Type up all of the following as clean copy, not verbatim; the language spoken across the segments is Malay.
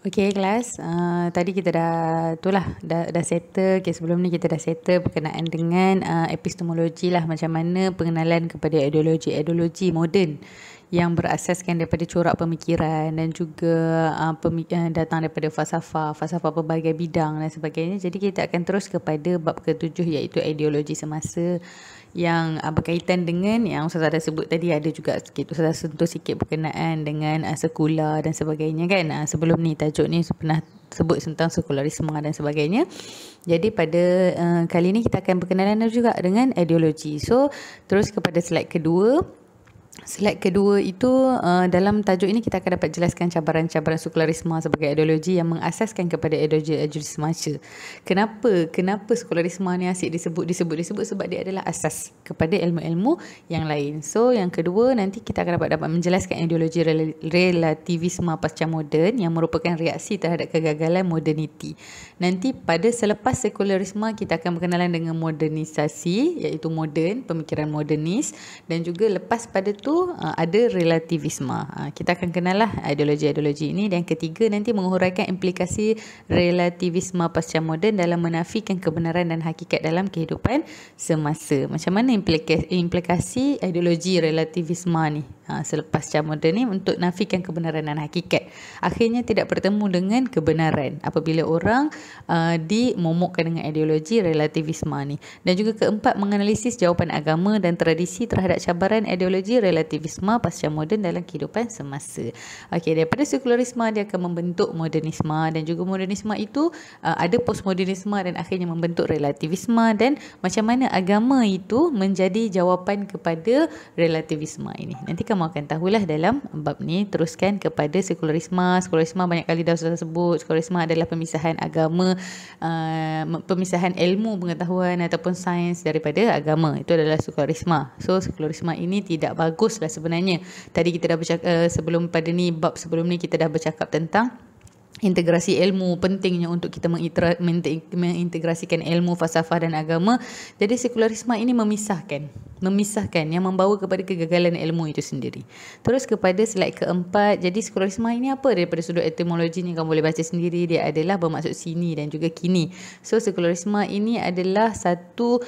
Okey kelas, tadi kita dah settle. Okay, sebelum ni kita dah settle berkenaan dengan epistemologi lah, macam mana pengenalan kepada ideologi moden yang berasaskan daripada corak pemikiran dan juga datang daripada falsafah pelbagai bidang dan sebagainya. Jadi kita akan terus kepada bab ke-7, iaitu ideologi semasa, yang berkaitan dengan yang Ustazah dah sebut tadi. Ada juga sikit Ustazah sentuh sikit berkenaan dengan sekular dan sebagainya kan. Sebelum ni tajuk ni pernah sebut tentang sekularisme dan sebagainya. Jadi pada kali ni kita akan berkenalan juga dengan ideologi. So terus kepada slide kedua. Slide kedua itu, dalam tajuk ini kita akan dapat jelaskan cabaran-cabaran sekularisme sebagai ideologi yang mengasaskan kepada ideologi semasa. Kenapa sekularisme ni asyik disebut sebab dia adalah asas kepada ilmu-ilmu yang lain. So yang kedua, nanti kita akan dapat menjelaskan ideologi relativisme pasca moden yang merupakan reaksi terhadap kegagalan moderniti. Nanti pada selepas sekularisme kita akan berkenalan dengan modernisasi, iaitu moden, pemikiran modernis, dan juga lepas pada tu ada relativisme. Kita akan kenal lah ideologi ini. Dan ketiga, nanti menguraikan implikasi relativisme pasca moden dalam menafikan kebenaran dan hakikat dalam kehidupan semasa. Macam mana implikasi ideologi relativisme ni selepas pasca moden ni untuk nafikan kebenaran dan hakikat. Akhirnya tidak bertemu dengan kebenaran apabila orang dimomokkan dengan ideologi relativisme ni. Dan juga keempat, menganalisis jawapan agama dan tradisi terhadap cabaran ideologi relativisme pasca moden dalam kehidupan semasa. Okey, daripada sekularisme dia akan membentuk modernisme, dan juga modernisme itu ada postmodernisme dan akhirnya membentuk relativisme, dan macam mana agama itu menjadi jawapan kepada relativisme ini. Nanti kamu akan tahulah dalam bab ni. Teruskan kepada sekularisme. Sekularisme banyak kali dah sudah sebut. Sekularisme adalah pemisahan agama, pemisahan ilmu pengetahuan ataupun sains daripada agama. Itu adalah sekularisme. So sekularisme ini tidak bagus lah sebenarnya. Tadi kita dah bercakap sebelum pada ni, bab sebelum ni kita dah bercakap tentang integrasi ilmu, pentingnya untuk kita mengintegrasikan ilmu, falsafah dan agama. Jadi sekularisme ini memisahkan yang membawa kepada kegagalan ilmu itu sendiri. Terus kepada slide keempat. Jadi sekularisme ini apa? Daripada sudut etimologi ni kamu boleh baca sendiri, dia adalah bermaksud sini dan juga kini. So sekularisme ini adalah satu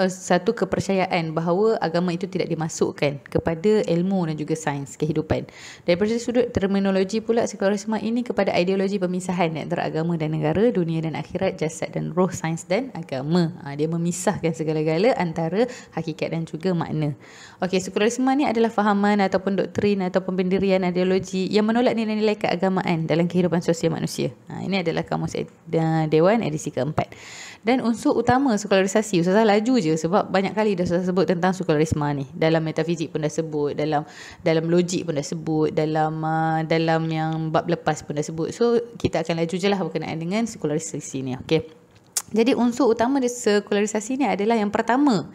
satu kepercayaan bahawa agama itu tidak dimasukkan kepada ilmu dan juga sains kehidupan. Daripada sudut terminologi pula, sekularisme ini kepada ideologi pemisahan antara agama dan negara, dunia dan akhirat, jasad dan roh, sains dan agama. Dia memisahkan segala-gala antara hakikat dan juga makna. Okey, sekularisme ni adalah fahaman ataupun doktrin ataupun pendirian ideologi yang menolak nilai-nilai keagamaan dalam kehidupan sosial manusia. Ini adalah Kamus Dewan edisi keempat. Dan unsur utama sekularisasi, Ustazah laju je sebab banyak kali dah Ustazah sebut tentang sekularisme ni. Dalam metafizik pun dah sebut, dalam logik pun dah sebut, dalam yang bab lepas pun dah sebut. So kita akan laju je lah berkenaan dengan sekularisasi ni. Okey. Jadi unsur utama dari sekularisasi ni adalah yang pertama,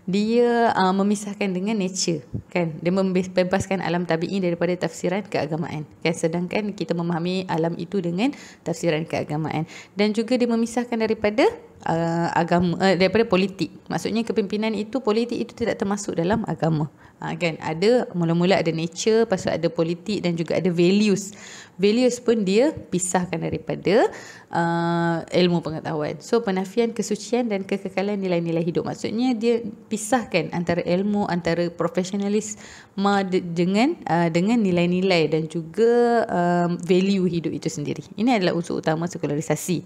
dia memisahkan dengan nature kan. Dia membebaskan alam tabi'i daripada tafsiran keagamaan kan, sedangkan kita memahami alam itu dengan tafsiran keagamaan. Dan juga dia memisahkan daripada agama, daripada politik. Maksudnya kepimpinan itu, politik itu tidak termasuk dalam agama. Kan ada mula-mula ada nature, lepas tu ada politik dan juga ada values. Values pun dia pisahkan daripada ilmu pengetahuan. So penafian kesucian dan kekekalan nilai-nilai hidup. Maksudnya dia pisahkan antara ilmu, antara profesionalisme dengan nilai-nilai dan juga value hidup itu sendiri. Ini adalah unsur utama sekularisasi.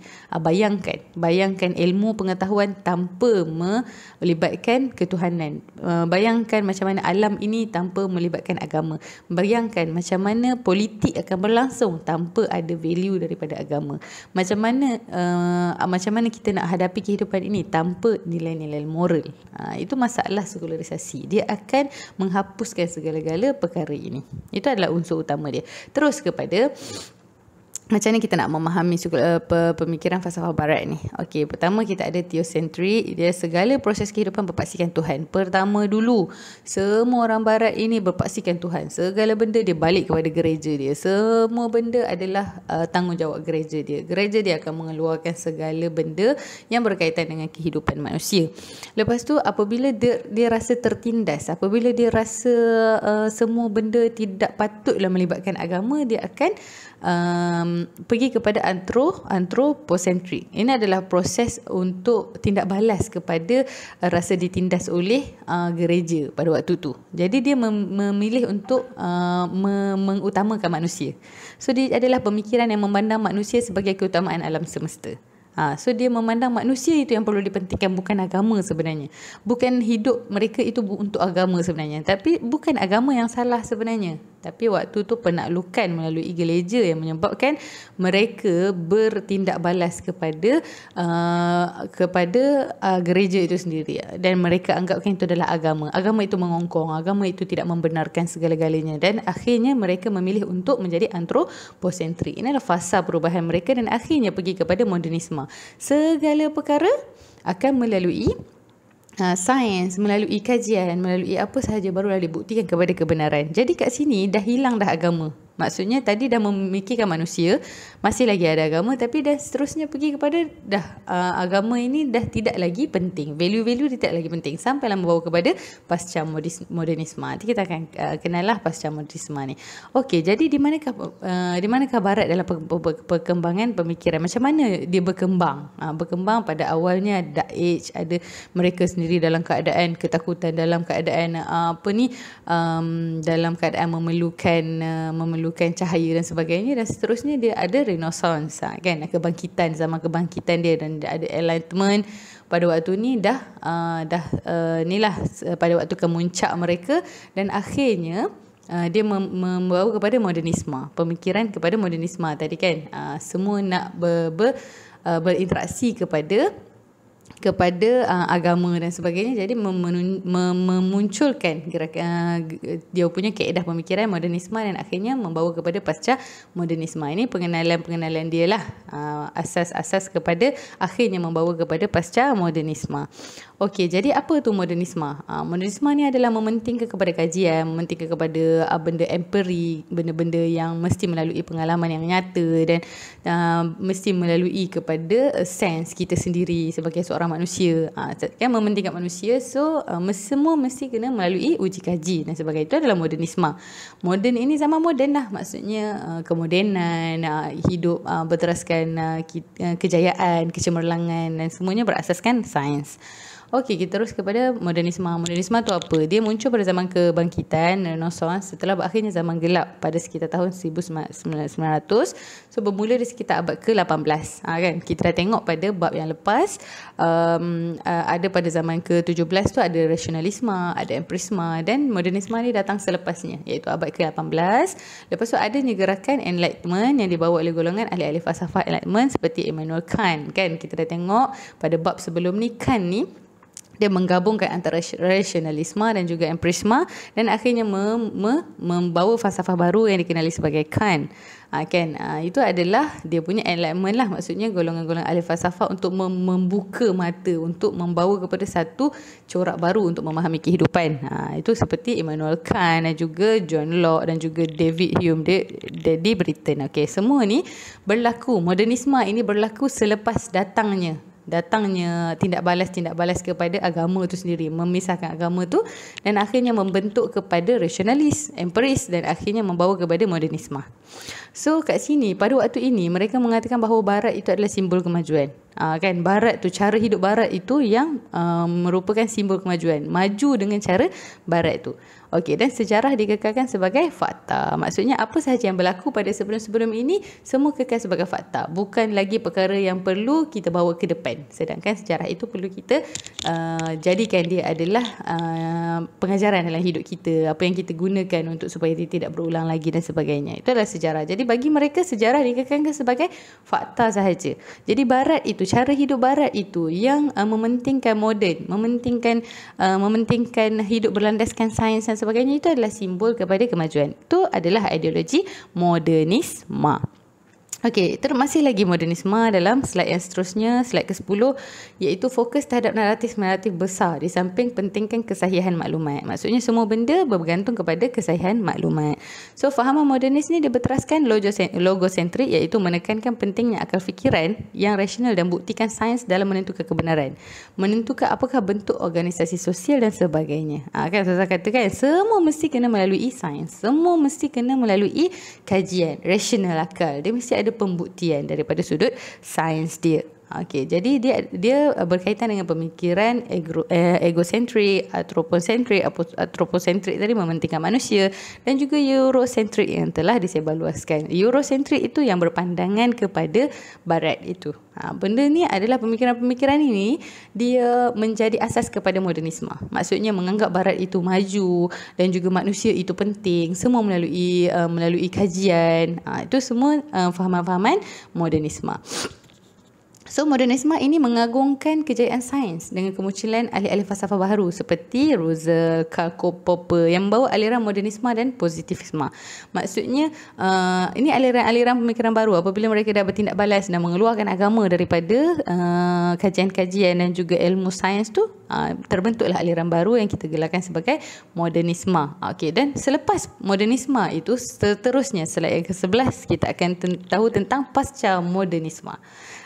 Bayangkan ilmu pengetahuan tanpa melibatkan ketuhanan. Bayangkan macam mana alam ini tanpa melibatkan agama. Bayangkan macam mana politik akan berlangsung tanpa ada value daripada agama. Macam mana kita nak hadapi kehidupan ini tanpa nilai-nilai moral. Itu masalah sekularisasi. Dia akan menghapuskan segala-gala perkara ini. Itu adalah unsur utama dia. Terus kepada macam mana kita nak memahami pemikiran falsafah barat ni? Okey, pertama kita ada theocentric, dia segala proses kehidupan berpaksikan Tuhan. Pertama dulu, semua orang barat ini berpaksikan Tuhan. Segala benda dia balik kepada gereja dia. Semua benda adalah tanggungjawab gereja dia. Gereja dia akan mengeluarkan segala benda yang berkaitan dengan kehidupan manusia. Lepas tu apabila dia rasa tertindas, apabila dia rasa semua benda tidak patutlah melibatkan agama, dia akan pergi kepada anthropocentric. Ini adalah proses untuk tindak balas kepada rasa ditindas oleh gereja pada waktu tu. Jadi dia memilih untuk mengutamakan manusia. So dia adalah pemikiran yang memandang manusia sebagai keutamaan alam semesta. So dia memandang manusia itu yang perlu dipentingkan, bukan agama sebenarnya. Bukan hidup mereka itu untuk agama sebenarnya. Tapi bukan agama yang salah sebenarnya. Tapi waktu tu penaklukan melalui gereja yang menyebabkan mereka bertindak balas kepada gereja itu sendiri. Dan mereka anggapkan itu adalah agama. Agama itu mengongkong. Agama itu tidak membenarkan segala-galanya. Dan akhirnya mereka memilih untuk menjadi anthropocentric. Ini adalah fasa perubahan mereka dan akhirnya pergi kepada modernisme. Segala perkara akan melalui sains, melalui kajian, melalui apa sahaja barulah dibuktikan kepada kebenaran. Jadi kat sini dah hilang dah agama. Maksudnya tadi dah memikirkan manusia, masih lagi ada agama, tapi dah seterusnya pergi kepada agama ini dah tidak lagi penting. Value-value tidak lagi penting. Sampailah membawa kepada pasca modernisme. Nanti kita akan kenallah pasca modernisme ni. Okey, jadi di manakah barat dalam perkembangan pemikiran? Macam mana dia berkembang? Berkembang pada awalnya dark age, ada mereka sendiri dalam keadaan ketakutan, dalam keadaan dalam keadaan memerlukan cahaya dan sebagainya, dan seterusnya dia ada renaissance, kan, kebangkitan, zaman kebangkitan dia, dan ada enlightenment pada waktu ni inilah pada waktu kemuncak mereka, dan akhirnya dia membawa kepada modernisme, pemikiran kepada modernisme tadi, kan. Semua nak berinteraksi kepada agama dan sebagainya. Jadi memunculkan dia punya kaedah pemikiran modernisme dan akhirnya membawa kepada pasca modernisme. Ini pengenalan dia lah, asas-asas kepada akhirnya membawa kepada pasca modernisme. Okey, jadi apa tu modernisme? Modernisme ni adalah mementingkan kepada kajian, mementingkan kepada benda empiri, benda-benda yang mesti melalui pengalaman yang nyata dan mesti melalui kepada sense kita sendiri sebagai seorang manusia. Kan, mementingkan manusia, so semua mesti kena melalui uji kaji dan sebagainya. Itu adalah modernisme. Moden ini zaman moden lah, maksudnya kemodenan, hidup berteraskan kejayaan, kecemerlangan dan semuanya berasaskan sains. Okey, kita terus kepada modernisme. Modernisme tu apa? Dia muncul pada zaman kebangkitan, Renaissance, setelah berakhirnya zaman gelap pada sekitar tahun 1900. So bermula di sekitar abad ke-18. Kan? Kita dah tengok pada bab yang lepas, ada pada zaman ke-17 tu ada rasionalisme, ada empirisme, dan modernisme ni datang selepasnya, iaitu abad ke-18. Lepas tu adanya gerakan enlightenment yang dibawa oleh golongan ahli-ahli falsafah enlightenment seperti Immanuel Kant. Kan, kita dah tengok pada bab sebelum ni, Kant ni dia menggabungkan antara rasionalisme dan juga empirisme dan akhirnya membawa falsafah baru yang dikenali sebagai Kant. Itu adalah dia punya enlightenment lah, maksudnya golongan-golongan ahli falsafah untuk membuka mata, untuk membawa kepada satu corak baru untuk memahami kehidupan. Itu seperti Immanuel Kant dan juga John Locke dan juga David Hume di Britain. Okey, semua ni berlaku, modernisme ini berlaku selepas datangnya tindak balas kepada agama itu sendiri, memisahkan agama tu dan akhirnya membentuk kepada rasionalis, empiris dan akhirnya membawa kepada modernisme. So kat sini pada waktu ini mereka mengatakan bahawa barat itu adalah simbol kemajuan. Kan, barat tu, cara hidup barat itu yang merupakan simbol kemajuan, maju dengan cara barat tu. Okey, dan sejarah dikekalkan sebagai fakta. Maksudnya apa sahaja yang berlaku pada sebelum-sebelum ini semua kekal sebagai fakta, bukan lagi perkara yang perlu kita bawa ke depan. Sedangkan sejarah itu perlu kita jadikan dia adalah pengajaran dalam hidup kita, apa yang kita gunakan untuk supaya dia tidak berulang lagi dan sebagainya. Itu adalah sejarah. Jadi bagi mereka sejarah dikekalkan sebagai fakta sahaja. Jadi barat itu, cara hidup barat itu yang mementingkan moden, mementingkan hidup berlandaskan sains dan sebagainya, itu adalah simbol kepada kemajuan. Itu adalah ideologi modernisme. Okey, terus masih lagi modernisme dalam slide yang seterusnya, slide ke-10, iaitu fokus terhadap naratif-naratif besar di samping pentingkan kesahihan maklumat. Maksudnya semua benda bergantung kepada kesahihan maklumat. So, fahaman modernis ni dia berteraskan logosentrik, iaitu menekankan pentingnya akal fikiran yang rasional dan buktikan sains dalam menentukan kebenaran. Menentukan apakah bentuk organisasi sosial dan sebagainya. Kan saya katakan semua mesti kena melalui sains. Semua mesti kena melalui kajian, rasional akal. Dia mesti ada pembuktian daripada sudut sains dia. Okey, jadi dia berkaitan dengan pemikiran egocentrik, anthropocentrik tadi mementingkan manusia, dan juga eurocentrik yang telah disebarluaskan. Eurocentrik itu yang berpandangan kepada barat itu. Benda ni adalah pemikiran-pemikiran ini dia menjadi asas kepada modernisme. Maksudnya menganggap barat itu maju dan juga manusia itu penting, semua melalui kajian. Itu semua fahaman-fahaman modernisme. So, modernisme ini mengagungkan kejayaan sains dengan kemunculan ahli-ahli falsafah baru seperti Russell, Karl Popper yang membawa aliran modernisme dan positivisme. Maksudnya, ini aliran-aliran pemikiran baru apabila mereka dah bertindak balas dan mengeluarkan agama daripada kajian-kajian dan juga ilmu sains tu, terbentuklah aliran baru yang kita gelarkan sebagai modernisme. Okey, dan selepas modernisme itu, seterusnya slide yang ke-11 kita akan tahu tentang pasca modernisme.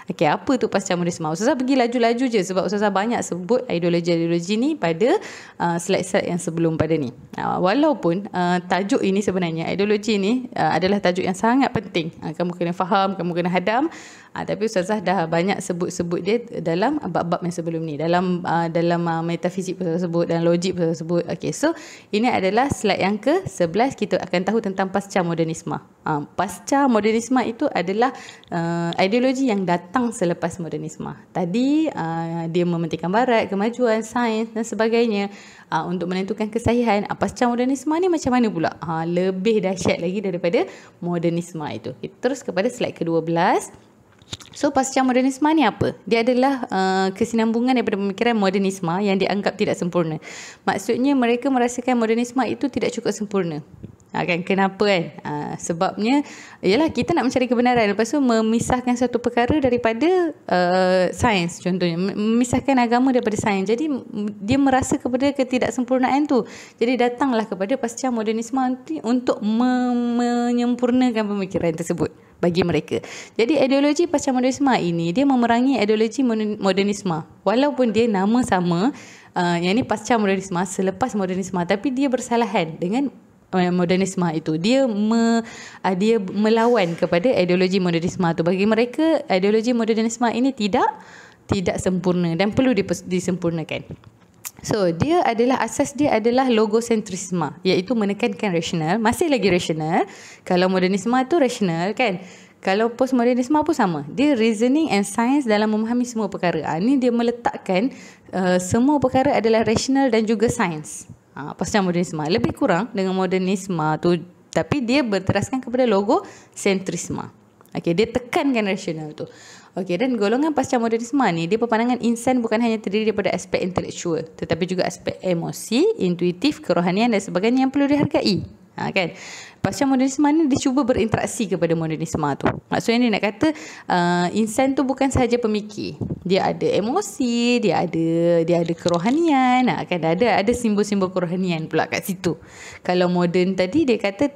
Okey, apa tu pasca modernisme? Ustazah pergi laju-laju je sebab Ustazah banyak sebut ideologi-ideologi ni pada slide-slide yang sebelum pada ni. Walaupun tajuk ini sebenarnya, ideologi ni adalah tajuk yang sangat penting. Kamu kena faham, kamu kena hadam. Tapi Ustazah dah banyak sebut-sebut dia dalam bab-bab yang sebelum ni. Dalam metafizik pun sebut, dan logik pun sebut. Okey, so ini adalah slide yang ke-11. Kita akan tahu tentang pasca modernisme. Pasca modernisme itu adalah ideologi yang datang selepas modernisme. Tadi dia mementingkan barat, kemajuan, sains dan sebagainya untuk menentukan kesahihan. Pasca modernisme ni macam mana pula? Lebih dahsyat lagi daripada modernisme itu. Kita terus kepada slide ke-12. So, pasca modernisme ni apa? Dia adalah kesinambungan daripada pemikiran modernisme yang dianggap tidak sempurna. Maksudnya mereka merasakan modernisme itu tidak cukup sempurna. Kan, kenapa kan? Sebabnya ialah kita nak mencari kebenaran, lepas tu memisahkan satu perkara daripada sains. Contohnya memisahkan agama daripada sains. Jadi dia merasa kepada ketidaksempurnaan tu. Jadi datanglah kepada pasca modernisme untuk menyempurnakan pemikiran tersebut bagi mereka. Jadi ideologi pasca modernisme ini dia memerangi ideologi modernisme. Walaupun dia nama sama, yang ni pasca modernisme, selepas modernisme, tapi dia bersalahan dengan modernisme itu. Dia melawan kepada ideologi modernisme itu. Bagi mereka ideologi modernisme ini tidak sempurna dan perlu disempurnakan. So, asas dia adalah logosentrisme, iaitu menekankan rasional. Masih lagi rasional. Kalau modernisme itu rasional kan. Kalau postmodernisme pun sama. Dia reasoning and science dalam memahami semua perkara. Ini dia meletakkan semua perkara adalah rasional dan juga sains. Pasca modernisme lebih kurang dengan modernisme tu, tapi dia berteraskan kepada logosentrisme. Okey, dia tekankan rasional tu. Okey, dan golongan pasca modernisme ni dia berpandangan insan bukan hanya terdiri daripada aspek intelektual, tetapi juga aspek emosi, intuitif, kerohanian dan sebagainya yang perlu dihargai. Kan? Pasca modernisme ni dia cuba berinteraksi kepada modernisme tu. Maksudnya dia nak kata insan tu bukan sahaja pemikir. Dia ada emosi, dia ada kerohanian, kan, ada simbol-simbol kerohanian pula kat situ. Kalau moden tadi dia kata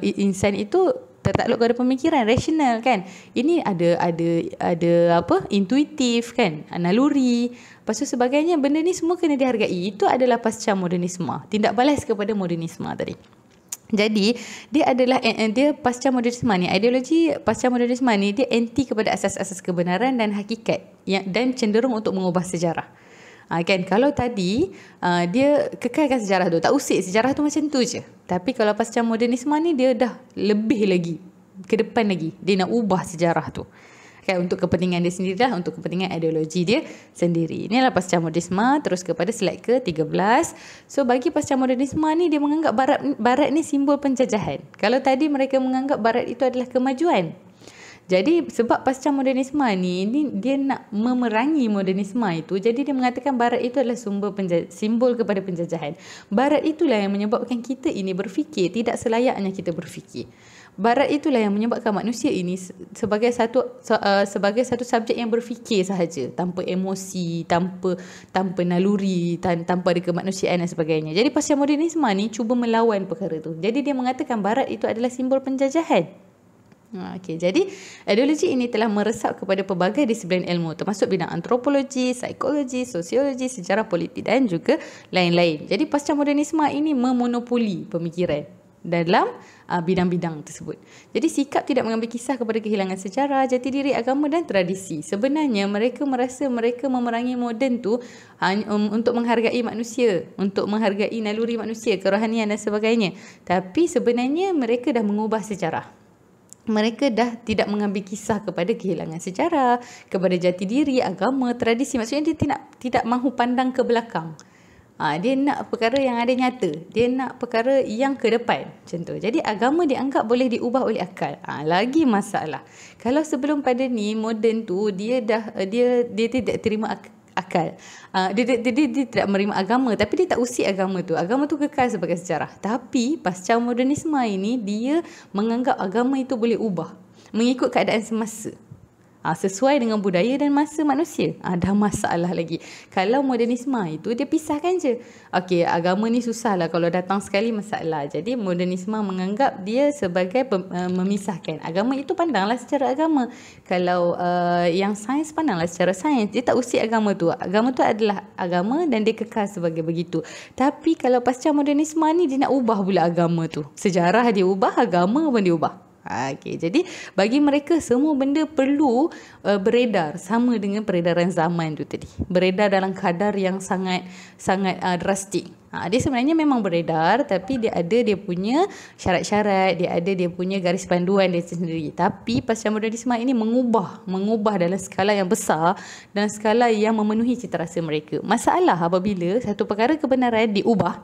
insan itu tertakluk kepada pemikiran rasional kan. Ini ada intuitif kan, naluri. Lepas tu sebagainya, benda ni semua kena dihargai. Itu adalah pasca modernisme. Tindak balas kepada modernisme tadi. Jadi dia pasca modernisme ni, ideologi pasca modernisme ni dia anti kepada asas-asas kebenaran dan hakikat dan cenderung untuk mengubah sejarah. Kan, kalau tadi dia kekalkan sejarah tu, tak usik sejarah tu macam tu je. Tapi kalau pasca modernisme ni dia dah lebih lagi ke depan lagi, dia nak ubah sejarah tu kan, untuk kepentingan dia sendiri lah, untuk kepentingan ideologi dia sendiri. Inilah pasca modernisme. Terus kepada slide ke-13. So, bagi pasca modernisme ni dia menganggap barat ni simbol penjajahan. Kalau tadi mereka menganggap barat itu adalah kemajuan. Jadi sebab pasca modernisme ni dia nak memerangi modernisme itu, jadi dia mengatakan barat itu adalah simbol kepada penjajahan. Barat itulah yang menyebabkan kita ini berfikir tidak selayaknya kita berfikir. Barat itulah yang menyebabkan manusia ini sebagai satu subjek yang berfikir sahaja, tanpa emosi, tanpa naluri, tanpa ada kemanusiaan dan sebagainya. Jadi pasca modernisme ni cuba melawan perkara tu. Jadi dia mengatakan barat itu adalah simbol penjajahan. Okay, jadi ideologi ini telah meresap kepada pelbagai disiplin ilmu, termasuk bidang antropologi, psikologi, sosiologi, sejarah politik dan juga lain-lain. Jadi pasca modernisme ini memonopoli pemikiran dalam bidang-bidang tersebut. Jadi sikap tidak mengambil kisah kepada kehilangan sejarah, jati diri, agama dan tradisi. Sebenarnya mereka merasa mereka memerangi moden tu untuk menghargai manusia, untuk menghargai naluri manusia, kerohanian dan sebagainya. Tapi sebenarnya mereka dah mengubah sejarah. Mereka dah tidak mengambil kisah kepada kehilangan sejarah, kepada jati diri, agama, tradisi. Maksudnya dia tidak mahu pandang ke belakang. Dia nak perkara yang ada nyata. Dia nak perkara yang ke depan. Macam tu. Jadi agama dianggap boleh diubah oleh akal. Lagi masalah. Kalau sebelum pada ni, moden tu dia tidak terima akal. Dia tidak menerima agama, tapi dia tak usik agama tu. Agama tu kekal sebagai sejarah. Tapi pasca modernisme ini dia menganggap agama itu boleh ubah mengikut keadaan semasa. Sesuai dengan budaya dan masa manusia. Dah masalah lagi. Kalau modernisme itu dia pisahkan je. Okey, agama ni susah lah kalau datang sekali masalah. Jadi modernisme menganggap dia sebagai memisahkan. Agama itu pandanglah secara agama. Kalau yang sains pandanglah secara sains. Dia tak usik agama tu. Agama tu adalah agama dan dia kekal sebagai begitu. Tapi kalau pasca modernisme ni dia nak ubah pula agama tu. Sejarah dia ubah, agama pun dia ubah. Okay, jadi bagi mereka semua benda perlu beredar sama dengan peredaran zaman tu tadi. Beredar dalam kadar yang sangat drastik. Dia sebenarnya memang beredar, tapi dia punya syarat-syarat, dia punya garis panduan dia sendiri. Tapi pasca modernisme ini mengubah dalam skala yang besar dan skala yang memenuhi cita rasa mereka. Masalah apabila satu perkara kebenaran diubah,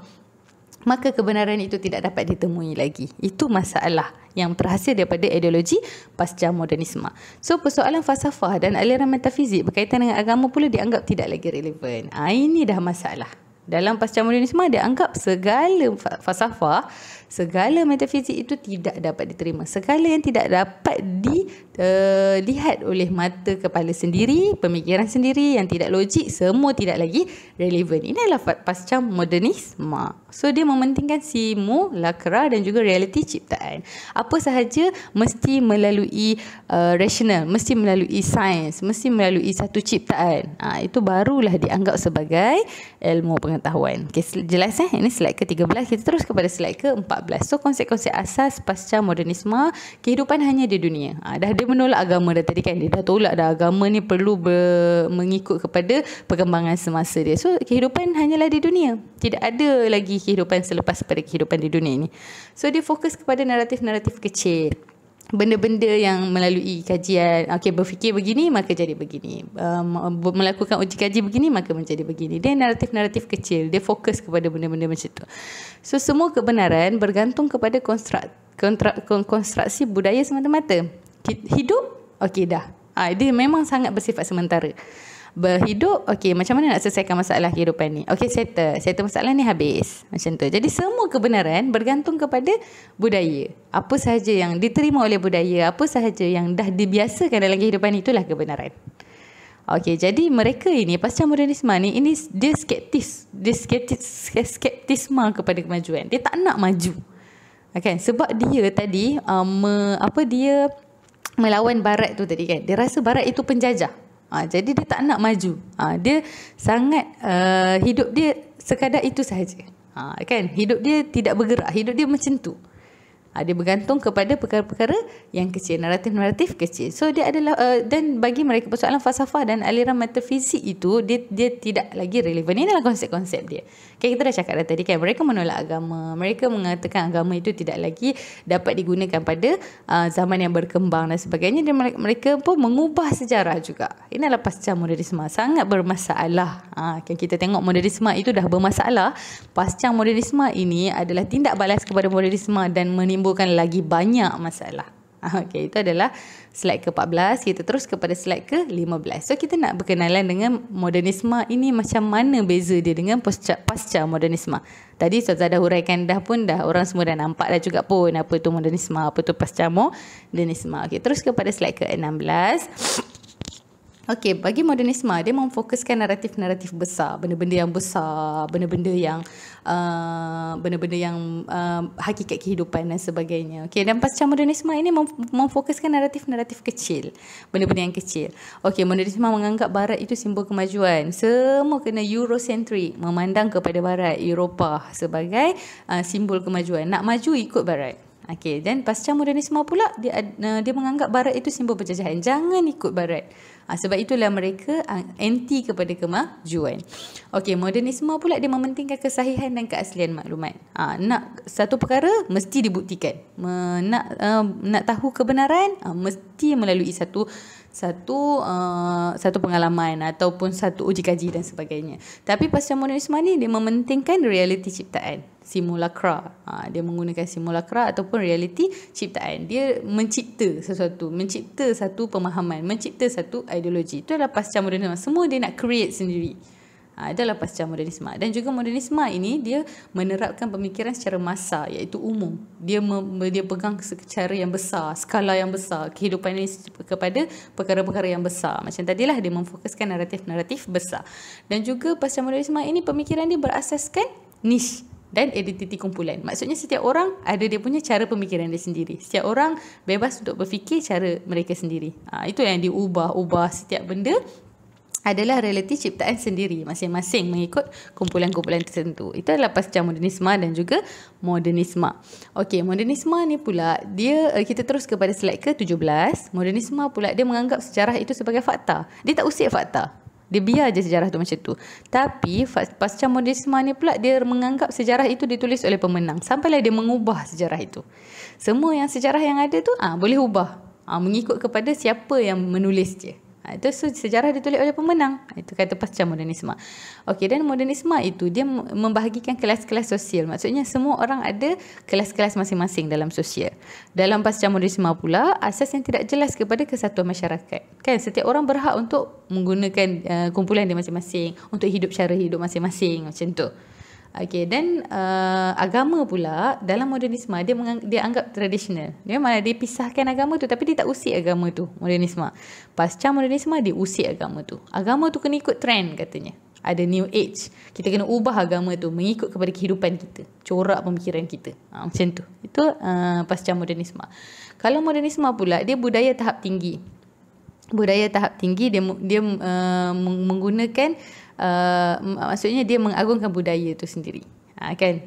maka kebenaran itu tidak dapat ditemui lagi. Itu masalah yang terhasil daripada ideologi pasca modernisme. So persoalan falsafah dan aliran metafizik berkaitan dengan agama pula dianggap tidak lagi relevan. Ini dah masalah. Dalam pasca modernisme dia anggap segala falsafah, segala metafizik itu tidak dapat diterima. Segala yang tidak dapat dilihat oleh mata kepala sendiri, pemikiran sendiri yang tidak logik, semua tidak lagi relevan. Ini adalah pasca modernisme. So dia mementingkan simulakra dan juga realiti ciptaan. Apa sahaja mesti melalui rasional, mesti melalui sains, mesti melalui satu ciptaan. Itu barulah dianggap sebagai ilmu pengetahuan. Okay, jelas ini slide ke-13. Kita terus kepada slide ke-14. So konsep-konsep asas pasca modernisme, kehidupan hanya di dunia. Dah dia menolak agama dah tadi kan. Dia dah tolak dah agama ni perlu mengikut kepada perkembangan semasa dia. So kehidupan hanyalah di dunia. Tidak ada lagi kehidupan selepas pada kehidupan di dunia ini. So dia fokus kepada naratif-naratif kecil. Benda-benda yang melalui kajian, berfikir begini maka jadi begini, melakukan uji kaji begini maka menjadi begini. Dia naratif-naratif kecil. Dia fokus kepada benda-benda macam tu. So semua kebenaran bergantung kepada konstruksi budaya semata-mata. Hidup, dah. Dia memang sangat bersifat sementara. Berhidup, macam mana nak selesaikan masalah kehidupan ni? Settle masalah ni habis. Macam tu. Jadi semua kebenaran bergantung kepada budaya. Apa sahaja yang diterima oleh budaya, apa sahaja yang dah dibiasakan dalam kehidupan, itulah kebenaran. Jadi mereka ini pasca modernisme ni, ini dia skeptisme kepada kemajuan. Dia tak nak maju. Sebab dia tadi dia melawan barat tu tadi kan. Dia rasa barat itu penjajah. Jadi dia tak nak maju. Dia sangat hidup dia sekadar itu sahaja. Hidup dia tidak bergerak. Hidup dia macam tu. Dia bergantung kepada perkara-perkara yang kecil, naratif-naratif kecil. So dia adalah dan bagi mereka persoalan falsafah dan aliran metafizik itu dia tidak lagi relevan. Ini adalah konsep-konsep dia. Kita dah cakap dah tadi kan, mereka menolak agama. Mereka mengatakan agama itu tidak lagi dapat digunakan pada zaman yang berkembang dan sebagainya, dan mereka pun mengubah sejarah juga. Ini adalah pasca modernisme. Sangat bermasalah. Kita tengok modernisme itu dah bermasalah. Pasca modernisme ini adalah tindak balas kepada modernisme dan menimbulkan lagi banyak masalah. Okey, itu adalah slide ke-14. Kita terus kepada slide ke-15. So kita nak berkenalan dengan modernisme ini, macam mana beza dia dengan pasca modernisme. Tadi Ustazah dah huraikan dah pun, dah orang semua dah nampak dah juga pun apa tu modernisme, apa tu pasca modernisme. Okey, terus kepada slide ke-16. Okey, bagi modernisme, dia memfokuskan naratif-naratif besar, benda-benda yang besar, benda-benda yang hakikat kehidupan dan sebagainya. Okey, dan pasca modernisme ini memfokuskan naratif-naratif kecil, benda-benda yang kecil. Okey, modernisme menganggap barat itu simbol kemajuan. Semua kena Eurocentric, memandang kepada barat, Eropah sebagai simbol kemajuan. Nak maju ikut barat. Okey, dan pasca modernisme pula dia menganggap barat itu simbol penjajahan. Jangan ikut barat. Sebab itulah mereka anti kepada kemajuan. Okey, modernisme pula dia mementingkan kesahihan dan keaslian maklumat. Nak satu perkara mesti dibuktikan. Nak tahu kebenaran mesti melalui satu pengalaman ataupun satu uji kaji dan sebagainya. Tapi pasca modernisme ni dia mementingkan realiti ciptaan, simulacra. Dia menggunakan simulacra ataupun realiti ciptaan. Dia mencipta sesuatu, mencipta satu pemahaman, mencipta satu ideologi. Itu adalah pasca modernisme. Semua dia nak create sendiri. Adalah pasca modernisme. Dan juga modernisme ini dia menerapkan pemikiran secara massa, iaitu umum. Dia pegang secara yang besar, skala yang besar, kehidupan ini kepada perkara-perkara yang besar. Macam tadilah dia memfokuskan naratif-naratif besar. Dan juga pasca modernisme ini pemikiran dia berasaskan niche dan identiti kumpulan. Maksudnya setiap orang ada dia punya cara pemikiran dia sendiri. Setiap orang bebas untuk berfikir cara mereka sendiri. Itu yang diubah-ubah setiap benda adalah realiti ciptaan sendiri masing-masing mengikut kumpulan-kumpulan tertentu. Itu adalah pasca modernisme dan juga modernisme. Okey, modernisme ni pula kita terus kepada slide ke-17. Modernisme pula dia menganggap sejarah itu sebagai fakta. Dia tak usik fakta. Dia biar je sejarah tu macam tu. Tapi pasca modernisme ni pula dia menganggap sejarah itu ditulis oleh pemenang. Sampailah dia mengubah sejarah itu. Semua yang sejarah yang ada tu boleh ubah. Mengikut kepada siapa yang menulis je. Itu sejarah ditulis oleh pemenang. Itu kata pasca modernisme. Okey, dan modernisme itu dia membahagikan kelas-kelas sosial. Maksudnya semua orang ada kelas-kelas masing-masing dalam sosial. Dalam pasca modernisme pula asas yang tidak jelas kepada kesatuan masyarakat. Kan setiap orang berhak untuk menggunakan kumpulan dia masing-masing, untuk hidup cara hidup masing-masing macam tu. Okey, dan agama pula dalam modernisme dia anggap tradisional. Dia pisahkan agama tu, tapi dia tak usik agama tu, modernisme. Pasca modernisme dia usik agama tu. Agama tu kena ikut trend katanya. Ada new age. Kita kena ubah agama tu mengikut kepada kehidupan kita, corak pemikiran kita. Macam tu. Itu pasca modernisme. Kalau modernisme pula dia budaya tahap tinggi. Budaya tahap tinggi dia menggunakan maksudnya dia mengagungkan budaya itu sendiri. Kan?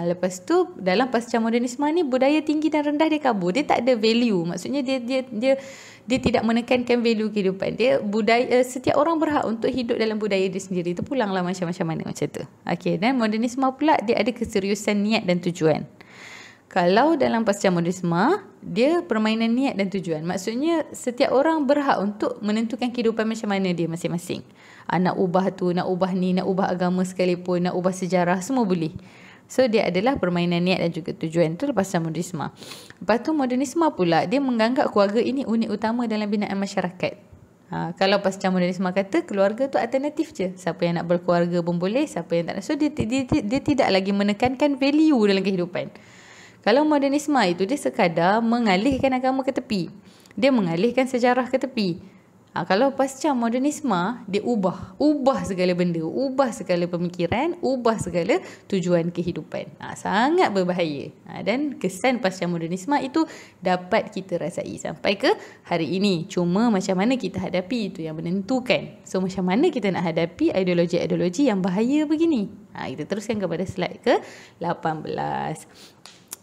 Lepas tu dalam pasca modernisme ni budaya tinggi dan rendah dia kabur. Dia tak ada value. Maksudnya dia tidak menekankan value kehidupan. Dia setiap orang berhak untuk hidup dalam budaya dia sendiri. Itu pulanglah macam mana macam tu. Okey, dan modernisme pula dia ada keseriusan niat dan tujuan. Kalau dalam pasca modernisme dia permainan niat dan tujuan. Maksudnya setiap orang berhak untuk menentukan kehidupan macam mana dia masing-masing. Nak ubah tu, nak ubah ni, nak ubah agama sekalipun, nak ubah sejarah, semua boleh. So dia adalah permainan niat dan juga tujuan. Itu pasca modernisme. Lepas tu modernisme pula dia menganggap keluarga ini unit utama dalam binaan masyarakat. Kalau pasca modernisme kata keluarga tu alternatif je. Siapa yang nak berkeluarga pun boleh, siapa yang tak nak. So dia tidak lagi menekankan value dalam kehidupan. Kalau modernisme itu dia sekadar mengalihkan agama ke tepi. Dia mengalihkan sejarah ke tepi. Kalau pasca modernisme dia ubah segala benda, ubah segala pemikiran, ubah segala tujuan kehidupan. Sangat berbahaya. Dan kesan pasca modernisme itu dapat kita rasai sampai ke hari ini. Cuma macam mana kita hadapi itu yang menentukan. So macam mana kita nak hadapi ideologi-ideologi yang bahaya begini. Kita teruskan kepada slide ke-18.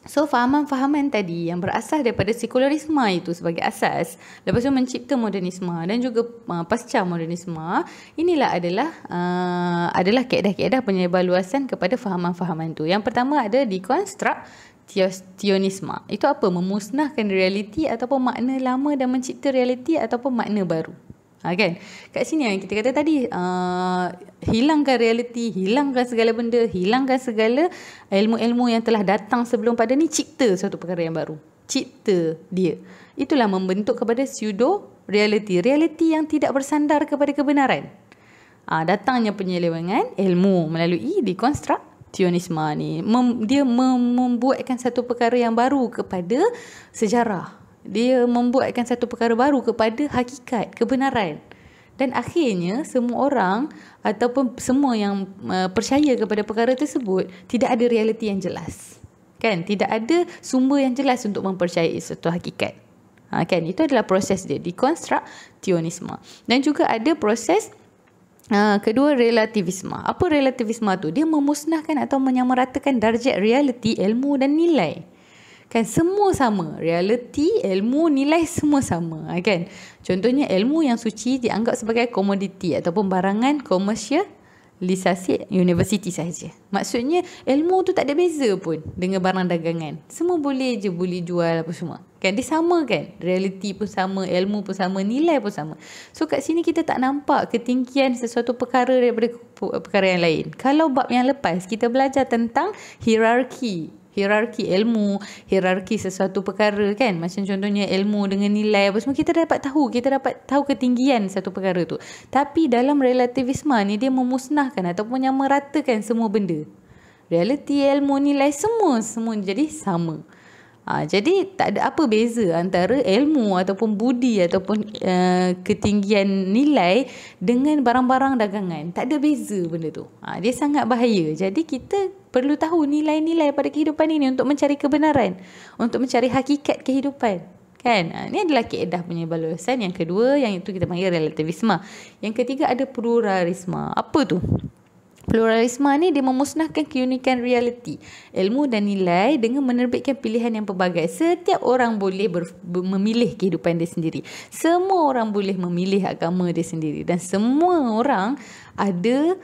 So fahaman-fahaman tadi yang berasas daripada sekularisme itu sebagai asas, lepas tu mencipta modernisme dan juga pasca modernisme, inilah adalah kaedah-kaedah penyebarluasan kepada fahaman-fahaman tu. Yang pertama ada dekonstruksionisme. Itu apa? Memusnahkan realiti ataupun makna lama dan mencipta realiti ataupun makna baru. Kan? Kat sini yang kita kata tadi, hilangkan realiti, hilangkan segala benda, hilangkan segala ilmu-ilmu yang telah datang sebelum pada ni, cipta suatu perkara yang baru. Cipta dia. Itulah membentuk kepada pseudo reality, reality yang tidak bersandar kepada kebenaran. Datangnya penyelewengan ilmu melalui dekonstruksionisme ni. Dia membuatkan satu perkara yang baru kepada sejarah. Dia membuatkan satu perkara baru kepada hakikat, kebenaran. Dan akhirnya semua orang ataupun semua yang percaya kepada perkara tersebut tidak ada realiti yang jelas. Kan? Tidak ada sumber yang jelas untuk mempercayai suatu hakikat. Kan? Itu adalah proses dia, dekonstruksionisme. Dan juga ada proses kedua, relativisme. Apa relativisme tu? Dia memusnahkan atau menyamaratakan darjat realiti, ilmu dan nilai. Kan semua sama, realiti, ilmu, nilai semua sama, kan? Contohnya ilmu yang suci dianggap sebagai komoditi ataupun barangan komersialisasi universiti sahaja. Maksudnya ilmu tu tak ada beza pun dengan barang dagangan. Semua boleh jual apa semua. Kan dia sama kan? Realiti pun sama, ilmu pun sama, nilai pun sama. So kat sini kita tak nampak ketinggian sesuatu perkara daripada perkara yang lain. Kalau bab yang lepas kita belajar tentang hierarki ilmu, hierarki sesuatu perkara kan, macam contohnya ilmu dengan nilai apa semua, kita dapat tahu ketinggian satu perkara tu. Tapi dalam relativisme ni dia memusnahkan ataupun yang meratakan semua benda, realiti, ilmu, nilai semua jadi sama. Jadi tak ada apa beza antara ilmu ataupun budi ataupun ketinggian nilai dengan barang-barang dagangan. Tak ada beza benda tu. Dia sangat bahaya. Jadi kita perlu tahu nilai-nilai pada kehidupan ini untuk mencari kebenaran, untuk mencari hakikat kehidupan. Kan? Ini adalah kaedah penyebaluasan yang kedua, yang itu kita panggil relativisme. Yang ketiga ada pluralisme. Apa tu? Pluralisme ni dia memusnahkan keunikan realiti, ilmu dan nilai dengan menerbitkan pilihan yang pelbagai. Setiap orang boleh memilih kehidupan dia sendiri. Semua orang boleh memilih agama dia sendiri. Dan semua orang ada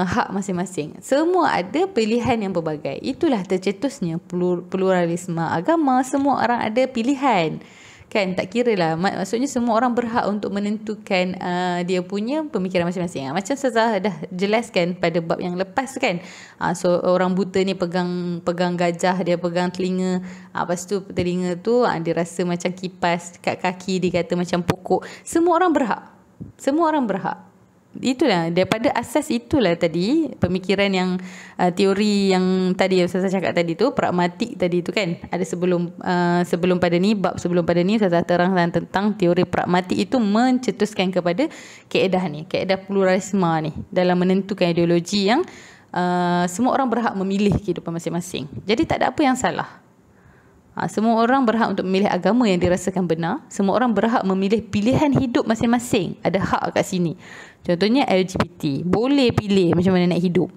hak masing-masing. Semua ada pilihan yang pelbagai. Itulah tercetusnya pluralisme agama. Semua orang ada pilihan. Kan, tak kira lah. Maksudnya semua orang berhak untuk menentukan dia punya pemikiran masing-masing. Macam saya dah jelaskan pada bab yang lepas kan. So orang buta ni pegang gajah, dia pegang telinga. Lepas tu telinga tu dia rasa macam kipas, kat kaki dia kata macam pokok. Semua orang berhak. Itulah, daripada asas itulah tadi pemikiran yang teori yang tadi yang saya cakap tadi tu, pragmatik tadi tu kan. Ada sebelum pada ni, bab sebelum pada ni saya terangkan tentang teori pragmatik itu mencetuskan kepada kaedah ni, kaedah pluralisme ni dalam menentukan ideologi yang semua orang berhak memilih kehidupan masing-masing. Jadi tak ada apa yang salah. Semua orang berhak untuk memilih agama yang dirasakan benar. Semua orang berhak memilih pilihan hidup masing-masing. Ada hak kat sini. Contohnya LGBT. Boleh pilih macam mana nak hidup.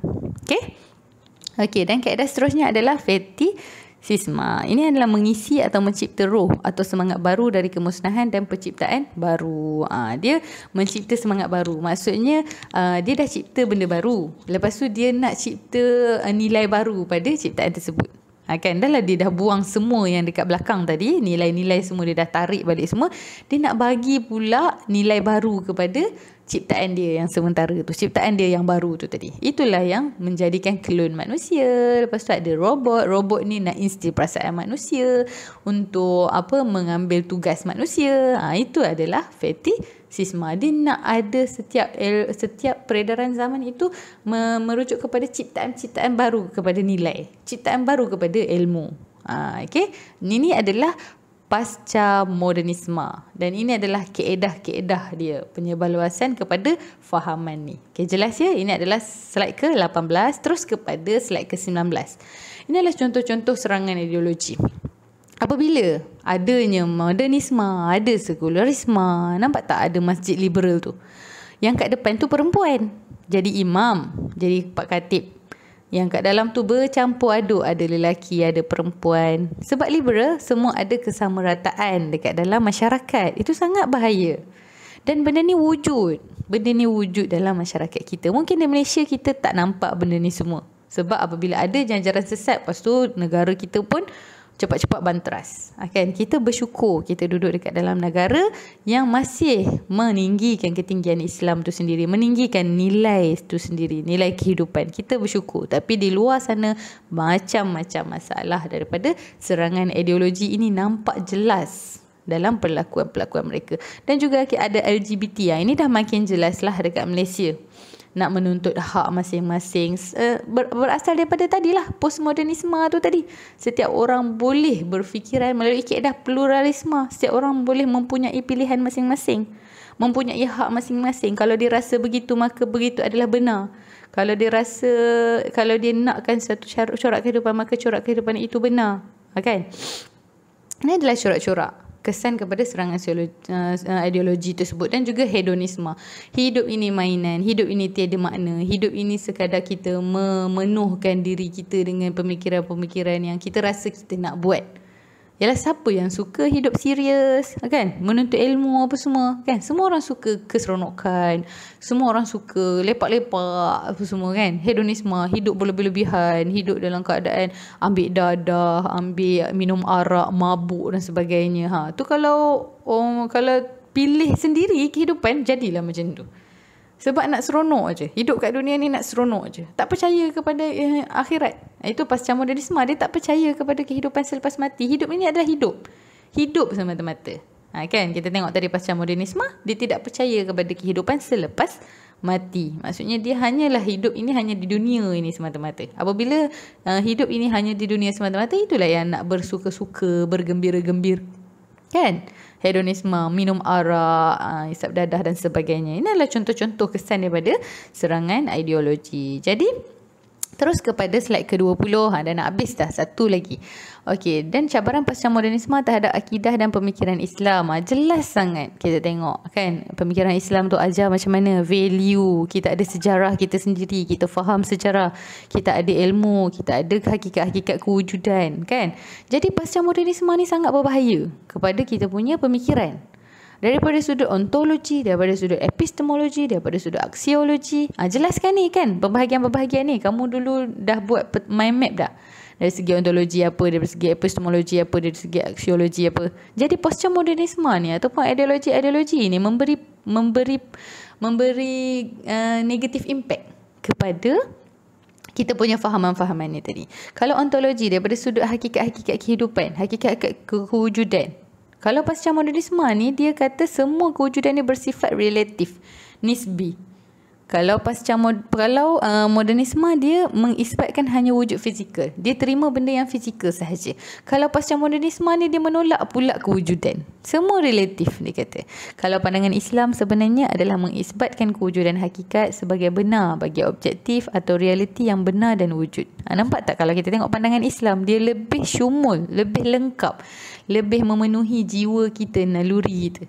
Okey, dan kaedah seterusnya adalah fetishisme. Ini adalah mengisi atau mencipta roh atau semangat baru dari kemusnahan dan penciptaan baru. Dia mencipta semangat baru. Maksudnya dia dah cipta benda baru. Lepas tu dia nak cipta nilai baru pada ciptaan tersebut. Kan, dah lah dia dah buang semua yang dekat belakang tadi, nilai-nilai semua dia dah tarik balik semua. Dia nak bagi pula nilai baru kepada ciptaan dia yang sementara tu, ciptaan dia yang baru tu tadi. Itulah yang menjadikan klon manusia. Lepas tu ada robot ni nak instil perasaan manusia untuk mengambil tugas manusia. Itu adalah fetishisme. Dia nak ada setiap peredaran zaman itu merujuk kepada ciptaan-ciptaan baru, kepada nilai, ciptaan baru kepada ilmu. Okey, ini adalah pasca modernisme, dan ini adalah kaedah-kaedah dia penyebaluasan kepada fahaman ni. Okey, jelas ya? Ini adalah slide ke-18 terus kepada slide ke-19. Ini adalah contoh-contoh serangan ideologi. Apabila adanya modernisme, ada sekularisme, nampak tak ada masjid liberal tu? Yang kat depan tu perempuan jadi imam, jadi pak khatib. Yang kat dalam tu bercampur aduk, ada lelaki, ada perempuan. Sebab liberal, semua ada kesamarataan dekat dalam masyarakat. Itu sangat bahaya. Dan benda ni wujud. Benda ni wujud dalam masyarakat kita. Mungkin di Malaysia kita tak nampak benda ni semua. Sebab apabila ada janjaran sesat, lepas tu negara kita pun cepat-cepat banteras. Kan? Kita bersyukur kita duduk dekat dalam negara yang masih meninggikan ketinggian Islam tu sendiri, meninggikan nilai tu sendiri, nilai kehidupan. Kita bersyukur. Tapi di luar sana macam-macam masalah daripada serangan ideologi ini nampak jelas. dalam perlakuan-perlakuan mereka. Dan juga ada LGBT. Ini dah makin jelas lah dekat Malaysia. Nak menuntut hak masing-masing, berasal daripada tadilah postmodernisme tu tadi. Setiap orang boleh berfikiran melalui kaedah pluralisme. Setiap orang boleh mempunyai pilihan masing-masing, mempunyai hak masing-masing. Kalau dia rasa begitu, maka begitu adalah benar. Kalau dia rasa, kalau dia nakkan satu corak kehidupan, maka corak kehidupan itu benar. Kan? Ini adalah corak-corak kesan kepada serangan ideologi tersebut. Dan juga hedonisme. Hidup ini mainan, hidup ini tiada makna, hidup ini sekadar kita memenuhkan diri kita dengan pemikiran-pemikiran yang kita rasa kita nak buat. Yalah, siapa yang suka hidup serius, kan? Menuntut ilmu apa semua, kan? Semua orang suka keseronokan, semua orang suka lepak-lepak apa semua, kan? Hedonisme, hidup berlebih-lebihan, hidup dalam keadaan ambil dadah, ambil minum arak, mabuk dan sebagainya. Tu kalau pilih sendiri kehidupan, jadilah macam tu. Sebab nak seronok je. Hidup kat dunia ni nak seronok je. Tak percaya kepada akhirat. Itu pasca modernisme. Dia tak percaya kepada kehidupan selepas mati. Hidup ini adalah hidup. Hidup semata-mata. Kan? Kita tengok tadi pasca modernisme. Dia tidak percaya kepada kehidupan selepas mati. Maksudnya dia hanyalah hidup ini hanya di dunia ini semata-mata. Apabila hidup ini hanya di dunia semata-mata, itulah yang nak bersuka-suka, bergembira-gembira. Kan? Hedonisme, minum arak, isap dadah dan sebagainya. Ini adalah contoh-contoh kesan daripada serangan ideologi. Jadi terus kepada slide ke-20. Dah nak habis dah. Satu lagi. Okey. Dan cabaran pasca modernisme terhadap akidah dan pemikiran Islam. Jelas sangat kita tengok, kan. Pemikiran Islam tu ajar macam mana value. Kita ada sejarah kita sendiri. Kita faham sejarah. Kita ada ilmu. Kita ada hakikat-hakikat kewujudan, kan. Jadi pasca modernisme ni sangat berbahaya kepada kita punya pemikiran. Daripada sudut ontologi, daripada sudut epistemologi, daripada sudut aksiologi. Jelaskan ni, kan, pembahagian-pembahagian ni. Kamu dulu dah buat mind map dah. Dari segi ontologi apa, dari segi epistemologi apa, dari segi aksiologi apa. Jadi postmodernisme ni ataupun ideologi-ideologi ni memberi negative impact kepada kita punya fahaman-fahaman ni tadi. Kalau ontologi daripada sudut hakikat-hakikat kehidupan, hakikat kewujudan. Kalau pasca modernisme ni, dia kata semua kewujudan ni bersifat relatif, nisbi. Kalau modernisme, dia mengisbatkan hanya wujud fizikal. Dia terima benda yang fizikal sahaja. Kalau pasca modernisme ni, dia menolak pula kewujudan. Semua relatif, dia kata. Kalau pandangan Islam sebenarnya adalah mengisbatkan kewujudan hakikat sebagai benar bagi objektif atau realiti yang benar dan wujud. Nampak tak kalau kita tengok pandangan Islam, dia lebih syumul, lebih lengkap, lebih memenuhi jiwa kita, naluri kita.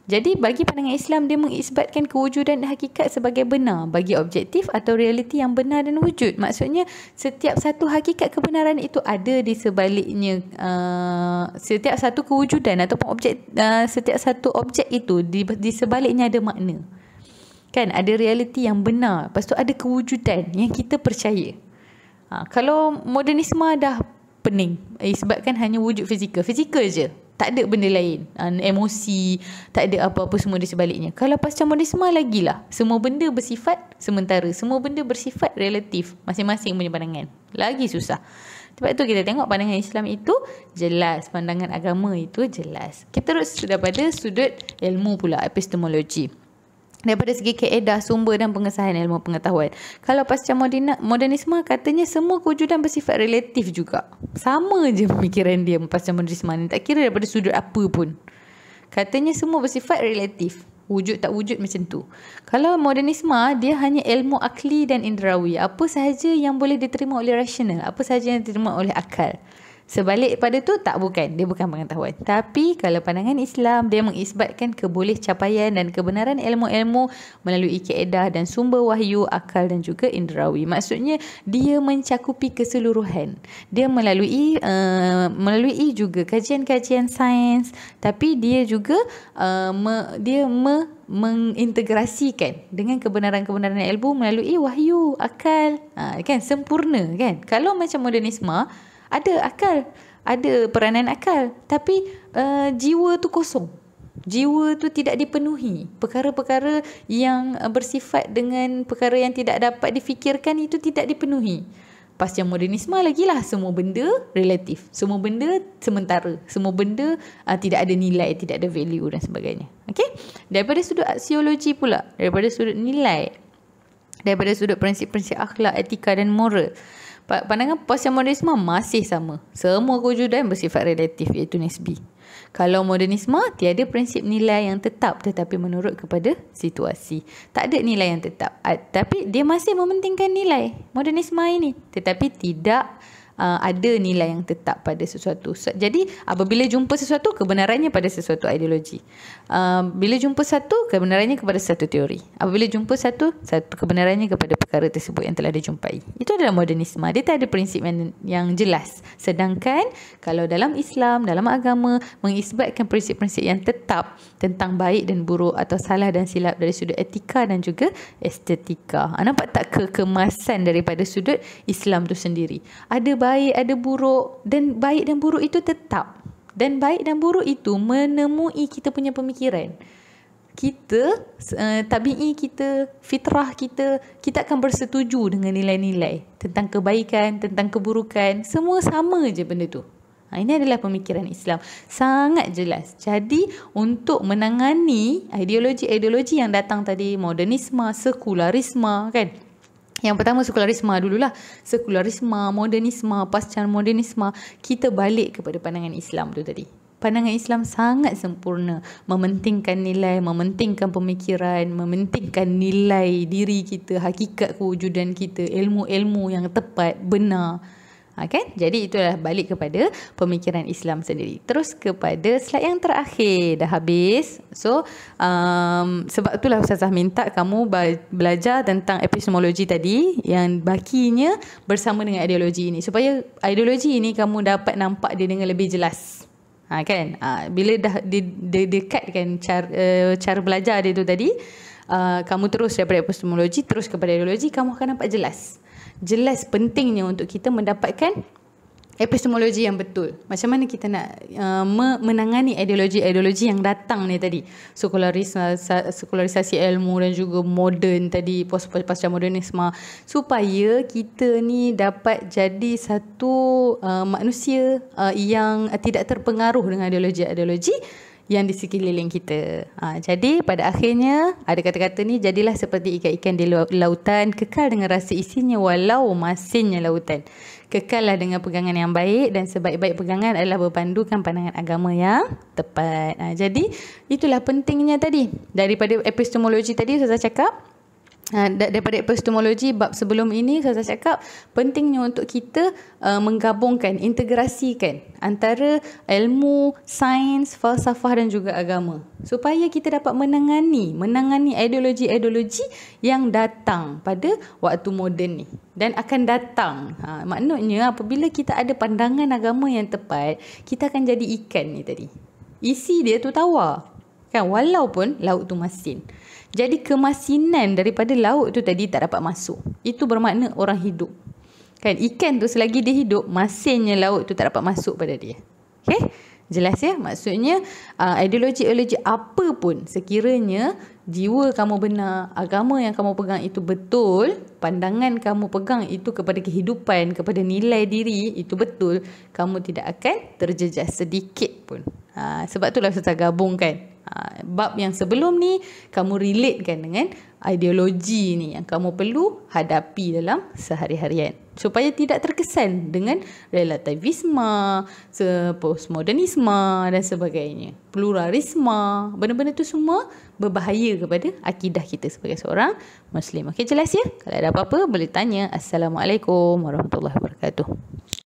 Jadi bagi pandangan Islam, dia mengisbatkan kewujudan dan hakikat sebagai benar bagi objektif atau realiti yang benar dan wujud. Maksudnya setiap satu hakikat kebenaran itu ada di sebaliknya, setiap satu kewujudan ataupun setiap satu objek itu di sebaliknya ada makna. Kan, ada realiti yang benar, lepas tu ada kewujudan yang kita percaya. Kalau modernisme dah pening, sebabkan hanya wujud fizikal je, tak ada benda lain, emosi, tak ada apa-apa semua di sebaliknya. Kalau pasca modernisme lagilah, semua benda bersifat sementara, semua benda bersifat relatif, masing-masing punya pandangan, lagi susah. Sebab tu kita tengok pandangan Islam itu jelas, pandangan agama itu jelas. Kita terus daripada sudut ilmu pula, epistemologi. Daripada segi kaedah, sumber dan pengesahan ilmu pengetahuan. Kalau pasca modernisme, katanya semua kewujudan bersifat relatif juga. Sama je pemikiran dia pasca modernisme ni. Tak kira daripada sudut apa pun. Katanya semua bersifat relatif. Wujud tak wujud macam tu. Kalau modernisme, dia hanya ilmu akli dan indrawi. Apa sahaja yang boleh diterima oleh rasional. Apa sahaja yang diterima oleh akal. Sebalik pada tu, dia bukan pengetahuan. Tapi kalau pandangan Islam, dia mengisbatkan kebolehcapaian dan kebenaran ilmu-ilmu melalui kaedah dan sumber wahyu, akal dan juga indrawi. Maksudnya dia mencakupi keseluruhan. Dia melalui juga kajian-kajian sains, tapi dia juga mengintegrasikan dengan kebenaran-kebenaran ilmu melalui wahyu, akal, kan, sempurna, kan. Kalau macam modernisme, ada akal, ada peranan akal, tapi jiwa tu kosong. Jiwa tu tidak dipenuhi. Perkara-perkara yang bersifat dengan perkara yang tidak dapat difikirkan itu tidak dipenuhi. Pasca modernisme lagi lah, semua benda relatif, semua benda sementara, semua benda tidak ada nilai, tidak ada value dan sebagainya. Okay? Daripada sudut aksiologi pula, daripada sudut nilai, daripada sudut prinsip-prinsip akhlak, etika dan moral, pandangan postmodernisme masih sama. Semua kewujudan bersifat relatif, iaitu nisbi. Kalau modernisme, tiada prinsip nilai yang tetap tetapi menurut kepada situasi. Tak ada nilai yang tetap. Tapi dia masih mementingkan nilai modernisme ini. Tetapi tidak ada nilai yang tetap pada sesuatu. Jadi apabila jumpa sesuatu, kebenarannya pada sesuatu ideologi. Bila jumpa satu, kebenarannya kepada satu teori. Apabila jumpa satu kebenarannya kepada perkara tersebut yang telah dijumpai. Itu adalah modernisme. Dia tak ada prinsip yang jelas. Sedangkan kalau dalam Islam, dalam agama, mengisbatkan prinsip-prinsip yang tetap tentang baik dan buruk atau salah dan silap dari sudut etika dan juga estetika. Nampak tak kekemasan daripada sudut Islam tu sendiri? Ada baik, ada buruk, dan baik dan buruk itu tetap. Dan baik dan buruk itu menemui kita punya pemikiran. Kita, tabi'i kita, fitrah kita akan bersetuju dengan nilai-nilai tentang kebaikan, tentang keburukan. Semua sama je benda tu. Ini adalah pemikiran Islam. Sangat jelas. Jadi, untuk menangani ideologi-ideologi yang datang tadi, modernisme, sekularisme, kan? Yang pertama sekularisme dululah. Sekularisme, modernisme, pasca modernisme, kita balik kepada pandangan Islam tu tadi. Pandangan Islam sangat sempurna, mementingkan nilai, mementingkan pemikiran, mementingkan nilai diri kita, hakikat kewujudan kita, ilmu-ilmu yang tepat, benar. Kan? Jadi itulah balik kepada pemikiran Islam sendiri. Terus kepada slide yang terakhir, dah habis. So sebab itulah Ustazah minta kamu belajar tentang epistemologi tadi, yang bakinya bersama dengan ideologi ini, supaya ideologi ini kamu dapat nampak dia dengan lebih jelas. Kan? Bila dah dekatkan cara belajar dia tu tadi, kamu terus daripada epistemologi terus kepada ideologi, kamu akan nampak jelas pentingnya untuk kita mendapatkan epistemologi yang betul. Macam mana kita nak menangani ideologi-ideologi yang datang ni tadi. Sekularisasi ilmu dan juga moden tadi, pasca modernisme, supaya kita ni dapat jadi satu manusia yang tidak terpengaruh dengan ideologi-ideologi yang di sekeliling kita. Jadi pada akhirnya ada kata-kata ni, jadilah seperti ikan-ikan di lautan, kekal dengan rasa isinya walau masinnya lautan. Kekallah dengan pegangan yang baik, dan sebaik-baik pegangan adalah berpandukan pandangan agama yang tepat. Jadi itulah pentingnya tadi. Daripada epistemologi tadi saya cakap, daripada epistemologi bab sebelum ini saya cakap pentingnya untuk kita menggabungkan, integrasikan antara ilmu, sains, falsafah dan juga agama, supaya kita dapat menangani ideologi-ideologi yang datang pada waktu moden ni dan akan datang. Maknanya apabila kita ada pandangan agama yang tepat, kita akan jadi ikan ni tadi. Isi dia tu tawar, kan, walaupun laut tu masin. Jadi kemasinan daripada laut tu tadi tak dapat masuk. Itu bermakna orang hidup. Kan, ikan tu selagi dia hidup, masinnya laut tu tak dapat masuk pada dia. Okay? Jelas ya? Maksudnya ideologi-ideologi apa pun, sekiranya jiwa kamu benar, agama yang kamu pegang itu betul, pandangan kamu pegang itu kepada kehidupan, kepada nilai diri itu betul, kamu tidak akan terjejas sedikit pun. Sebab itulah saya gabungkan bab yang sebelum ni, kamu relatekan dengan ideologi ni yang kamu perlu hadapi dalam sehari-harian, supaya tidak terkesan dengan relativisme, postmodernisme dan sebagainya, pluralisme. Benda-benda tu semua berbahaya kepada akidah kita sebagai seorang Muslim. Okey, jelas ya? Kalau ada apa-apa boleh tanya. Assalamualaikum warahmatullahi wabarakatuh.